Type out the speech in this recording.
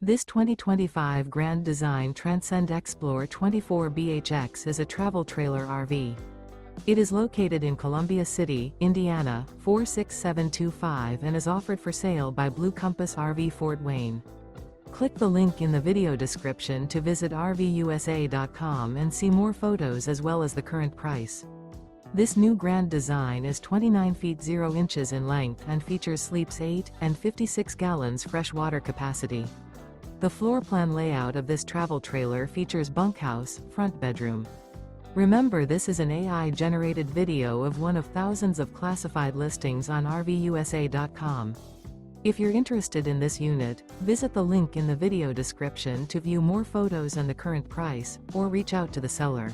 This 2025 Grand Design Transcend Xplor 24BHX is a travel trailer RV. It is located in Columbia City, Indiana, 46725 and is offered for sale by Blue Compass RV Fort Wayne. Click the link in the video description to visit RVUSA.com and see more photos as well as the current price. This new Grand Design is 29 feet 0 inches in length and features sleeps 8 and 56 gallons fresh water capacity. The floor plan layout of this travel trailer features bunkhouse, front bedroom. Remember, this is an AI-generated video of one of thousands of classified listings on RVUSA.com. If you're interested in this unit, visit the link in the video description to view more photos and the current price, or reach out to the seller.